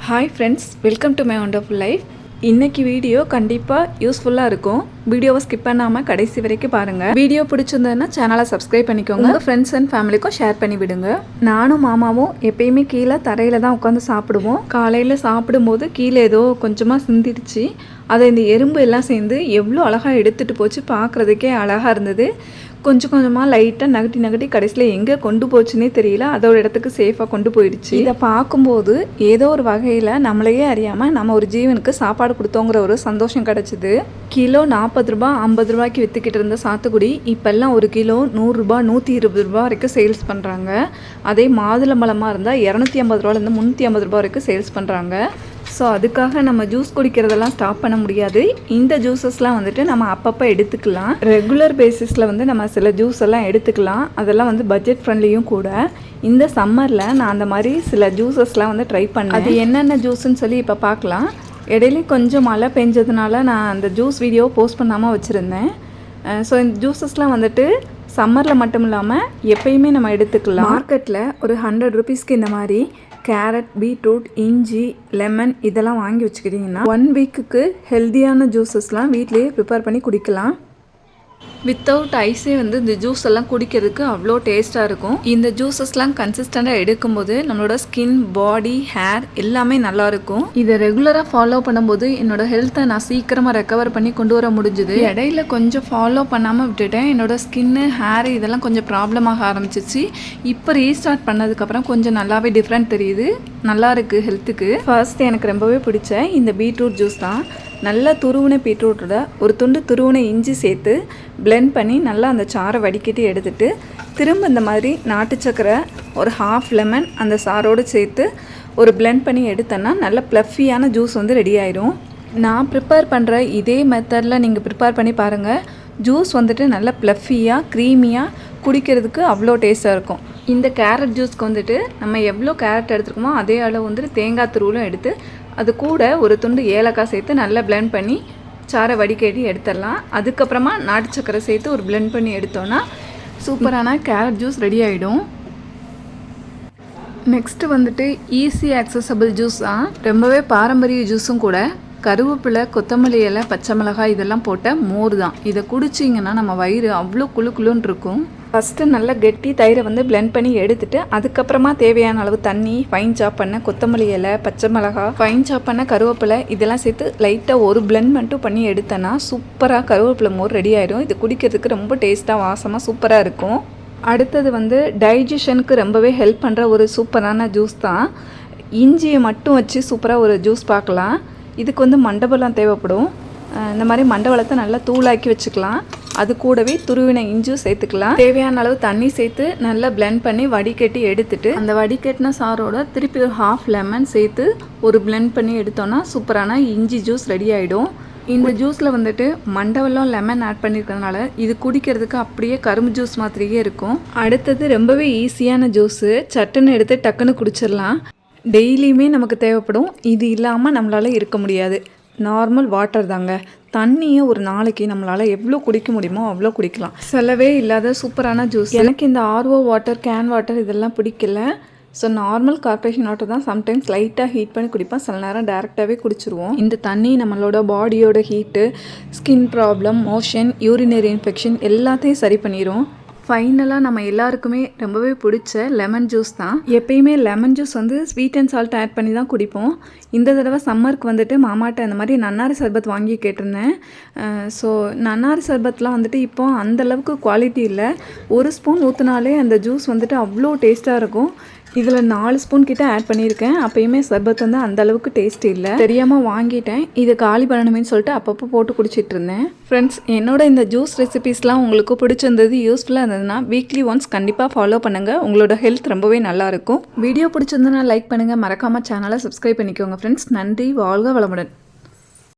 Hi friends, welcome to my wonderful life. இன்றைக்கி video கண்டிப்பாக யூஸ்ஃபுல்லாக இருக்கும். வீடியோவை ஸ்கிப் பண்ணாமல் கடைசி வரைக்கும் பாருங்கள். வீடியோ பிடிச்சிருந்ததுன்னா சேனலை சப்ஸ்கிரைப் பண்ணிக்கோங்க. ஃப்ரெண்ட்ஸ் அண்ட் ஃபேமிலிக்கும் ஷேர் பண்ணி விடுங்க. நானும் மாமாவும் எப்பயுமே கீழே தரையில் தான் உட்காந்து சாப்பிடுவோம். காலையில் சாப்பிடும்போது கீழே ஏதோ கொஞ்சமாக சிந்திடுச்சு. அதை இந்த எறும்பு எல்லாம் சேர்ந்து எவ்வளோ அழகாக எடுத்துகிட்டு போச்சு. பார்க்குறதுக்கே அழகாக இருந்தது. கொஞ்சம் கொஞ்சமாக லைட்டாக நகட்டி கடைசியில் எங்கே கொண்டு போச்சுன்னே தெரியல. அதோட இடத்துக்கு சேஃபாக கொண்டு போயிடுச்சு. இதை பார்க்கும்போது ஏதோ ஒரு வகையில் நம்மளையே அறியாமல் நம்ம ஒரு ஜீவனுக்கு சாப்பாடு கொடுத்தோங்கிற ஒரு சந்தோஷம் கிடச்சிது. கிலோ 40 ரூபா 50 ரூபாய்க்கு விற்றுக்கிட்டு இருந்த சாத்துக்குடி இப்போல்லாம் ஒரு கிலோ 100 ரூபா 120 ரூபா வரைக்கும் சேல்ஸ் பண்ணுறாங்க. அதே மாதுளம்பழமாக இருந்தால் 250 ரூபாலேருந்து 350 ரூபா வரைக்கும் சேல்ஸ் பண்ணுறாங்க. ஸோ அதுக்காக நம்ம ஜூஸ் குடிக்கிறதெல்லாம் ஸ்டாப் பண்ண முடியாது. இந்த ஜூஸஸ்லாம் வந்துட்டு நம்ம அப்பப்போ எடுத்துக்கலாம். ரெகுலர் பேசிஸில் வந்து நம்ம சில ஜூஸ் எல்லாம் எடுத்துக்கலாம். அதெல்லாம் வந்து பட்ஜெட் ஃப்ரெண்ட்லியும் கூட. இந்த சம்மரில் நான் அந்த மாதிரி சில ஜூஸஸ்லாம் வந்து ட்ரை பண்ணேன். அது என்னென்ன ஜூஸ்ன்னு சொல்லி இப்போ பார்க்கலாம். இடையில கொஞ்சம் மழை பெஞ்சதுனால நான் அந்த ஜூஸ் வீடியோ போஸ்ட் பண்ணாமல் வச்சுருந்தேன். ஸோ இந்த ஜூஸஸ்லாம் வந்துட்டு சம்மரில் மட்டும் இல்லாமல் எப்பயுமே நம்ம எடுத்துக்கலாம். மார்க்கெட்டில் ஒரு 100 ருபீஸ்க்கு இந்த மாதிரி கேரட், பீட்ரூட், இஞ்சி, லெமன் இதெல்லாம் வாங்கி வச்சுக்கிட்டிங்கன்னா 1 வீக்குக்கு ஹெல்த்தியான ஜூஸஸ்லாம் வீட்லேயே ப்ரிப்பேர் பண்ணி குடிக்கலாம். வித்தவுட் ஐஸே வந்து இந்த ஜூஸ் எல்லாம் குடிக்கிறதுக்கு அவ்வளோ டேஸ்ட்டாக இருக்கும். இந்த ஜூஸஸ்லாம் கன்சிஸ்டண்ட்டாக எடுக்கும்போது நம்மளோட ஸ்கின், பாடி, ஹேர் எல்லாமே நல்லாயிருக்கும். இதை ரெகுலராக ஃபாலோ பண்ணும்போது என்னோட ஹெல்த்தை நான் சீக்கிரமாக ரெக்கவர் பண்ணி கொண்டு வர முடிஞ்சுது. இடையில கொஞ்சம் ஃபாலோ பண்ணாமல் விட்டுட்டேன். என்னோட ஸ்கின்னு, ஹேர் இதெல்லாம் கொஞ்சம் ப்ராப்ளமாக ஆரம்பிச்சிச்சு. இப்போ ரீஸ்டார்ட் பண்ணதுக்கப்புறம் கொஞ்சம் நல்லாவே டிஃப்ரெண்ட் தெரியுது. நல்லா இருக்குது ஹெல்த்துக்கு. ஃபர்ஸ்ட் எனக்கு ரொம்பவே பிடிச்ச இந்த பீட்ரூட் ஜூஸ் தான். நல்லா துருவின பீட்ரூட்டோட ஒரு துண்டு துருவின இஞ்சி சேர்த்து பிளெண்ட் பண்ணி நல்லா அந்த சாறை வடிகட்டி எடுத்துட்டு திரும்ப இந்த மாதிரி நாட்டு சக்கரை ஒரு 1/2 லெமன் அந்த சாரோடு சேர்த்து ஒரு பிளெண்ட் பண்ணி எடுத்தோன்னா நல்ல ப்ளஃபியான ஜூஸ் வந்து ரெடி ஆயிடும். நான் ப்ரிப்பேர் பண்ணுற இதே மெத்தடில் நீங்கள் ப்ரிப்பேர் பண்ணி பாருங்கள். ஜூஸ் வந்துட்டு நல்லா ப்ளஃபியாக க்ரீமியாக குடிக்கிறதுக்கு அவ்வளோ டேஸ்ட்டாக இருக்கும். இந்த கேரட் ஜூஸ்க்கு வந்துட்டு நம்ம எவ்வளோ கேரட் எடுத்துருக்கோமோ அதே அளவு வந்துட்டு தேங்காய் துருவலும் எடுத்து அது கூட ஒரு துண்டு ஏலக்காய் சேர்த்து நல்லா பிளெண்ட் பண்ணி சாரை வடிகட்டி எடுத்துடலாம். அதுக்கப்புறமா நாட்டு சக்கரை சேர்த்து ஒரு பிளெண்ட் பண்ணி எடுத்தோன்னா சூப்பரான கேரட் ஜூஸ் ரெடி ஆகிடும். நெக்ஸ்ட்டு வந்துட்டு ஈஸி ஆக்சசபிள் ஜூஸ் தான். ரொம்பவே பாரம்பரிய ஜூஸும் கூட. கருவேப்பிலை, கொத்தமல்லி இலை, பச்சை மிளகாய் இதெல்லாம் போட்ட மோர் தான். இதை குடிச்சிங்கன்னா நம்ம வயிறு அவ்வளோ குளுன்னு இருக்கும். ஃபஸ்ட்டு நல்லா கெட்டி தயிரை வந்து பிளெண்ட் பண்ணி எடுத்துட்டு அதுக்கப்புறமா தேவையான அளவு தண்ணி, ஃபைன் சாப் பண்ண கொத்தமல்லி இலை, பச்சை மிளகாய், ஃபைன் சாப் பண்ண கருவேப்பிலை இதெல்லாம் சேர்த்து லைட்டாக ஒரு பிளெண்ட் மட்டும் பண்ணி எடுத்தேன்னா சூப்பராக கருவேப்பிலை மோர் ரெடி ஆகிடும். இது குடிக்கிறதுக்கு ரொம்ப டேஸ்ட்டாக வாசமாக சூப்பராக இருக்கும். அடுத்தது வந்து டைஜஷனுக்கு ரொம்பவே ஹெல்ப் பண்ணுற ஒரு சூப்பரான ஜூஸ் தான். இஞ்சியை மட்டும் வச்சு சூப்பராக ஒரு ஜூஸ் பார்க்கலாம். இதுக்கு வந்து மண்டபலம் தேவைப்படும். இந்த மாதிரி மண்டபலத்தை நல்லா தூளாக்கி வச்சுக்கலாம். அது கூடவே துருவின இஞ்சும் சேர்த்துக்கலாம். தேவையான அளவு தண்ணி சேர்த்து நல்லா பிளெண்ட் பண்ணி வடிகட்டி எடுத்துட்டு அந்த வடிகட்டின சாரோட திருப்பி ஒரு 1/2 லெமன் சேர்த்து ஒரு பிளெண்ட் பண்ணி எடுத்தோன்னா சூப்பரான இஞ்சி ஜூஸ் ரெடி ஆகிடும். இந்த ஜூஸில் வந்துட்டு மண்டவெல்லாம் லெமன் ஆட் பண்ணியிருக்கிறதுனால இது குடிக்கிறதுக்கு அப்படியே கரும்பு ஜூஸ் மாதிரியே இருக்கும். அடுத்தது ரொம்பவே ஈஸியான ஜூஸு. சட்டுன்னு எடுத்து டக்குன்னு குடிச்சிடலாம். டெய்லியுமே நமக்கு தேவைப்படும். இது இல்லாமல் நம்மளால் இருக்க முடியாது. நார்மல் வாட்டர் தாங்க. தண்ணியை ஒரு நாளைக்கு நம்மளால் எவ்வளோ குடிக்க முடியுமோ அவ்வளோ குடிக்கலாம். செலவே இல்லாத சூப்பரான ஜூஸ். எனக்கு இந்த RO வாட்டர், கேன் வாட்டர் இதெல்லாம் பிடிக்கல. ஸோ நார்மல் கார்பரேஷன் வாட்டர் தான் சம்டைம்ஸ் லைட்டாக ஹீட் பண்ணி குடிப்பேன். சில நேரம் டேரெக்டாகவே குடிச்சிருவோம். இந்த தண்ணி நம்மளோட பாடியோட heat, skin problem, motion, urinary infection எல்லாத்தையும் சரி பண்ணிடும். ஃபைனலாக நம்ம எல்லாருக்குமே ரொம்பவே பிடிச்ச லெமன் ஜூஸ் தான். எப்பயுமே லெமன் ஜூஸ் வந்து ஸ்வீட் அண்ட் சால்ட் ஆட் பண்ணி தான் குடிப்போம். இந்த தடவை சம்மருக்கு வந்துட்டு மாமாட்ட அந்த மாதிரி நன்னாரி சர்பத் வாங்கி கேட்டிருந்தேன். ஸோ நன்னாரி சர்பத்லாம் வந்துட்டு இப்போ அந்தளவுக்கு குவாலிட்டி இல்லை. 1 ஸ்பூன் ஊற்றினாலே அந்த ஜூஸ் வந்துட்டு அவ்வளோ டேஸ்ட்டாக இருக்கும். இதில் 4 ஸ்பூன் கிட்ட ஆட் பண்ணியிருக்கேன். அப்பயுமே சர்பத் வந்து அந்த அளவுக்கு டேஸ்ட் இல்லை. தெரியாமல் வாங்கிட்டேன். இதை காலி பண்ணணுமேனு சொல்லிட்டு அப்பப்போ போட்டு குடிச்சிட்டு இருந்தேன். ஃப்ரெண்ட்ஸ், என்னோட இந்த ஜூஸ் ரெசிபீஸ்லாம் உங்களுக்கு பிடிச்சிருந்தது, யூஸ்ஃபுல்லாக இருந்ததுன்னா வீக்லி ஒன்ஸ் கண்டிப்பாக ஃபாலோ பண்ணுங்கள். உங்களோட ஹெல்த் ரொம்பவே நல்லாயிருக்கும். வீடியோ பிடிச்சிருந்ததுன்னா லைக் பண்ணுங்கள். மறக்காமல் சேனலை சப்ஸ்கிரைப் பண்ணிக்கோங்க ஃப்ரெண்ட்ஸ். நன்றி. வாழ்க வளமுடன்.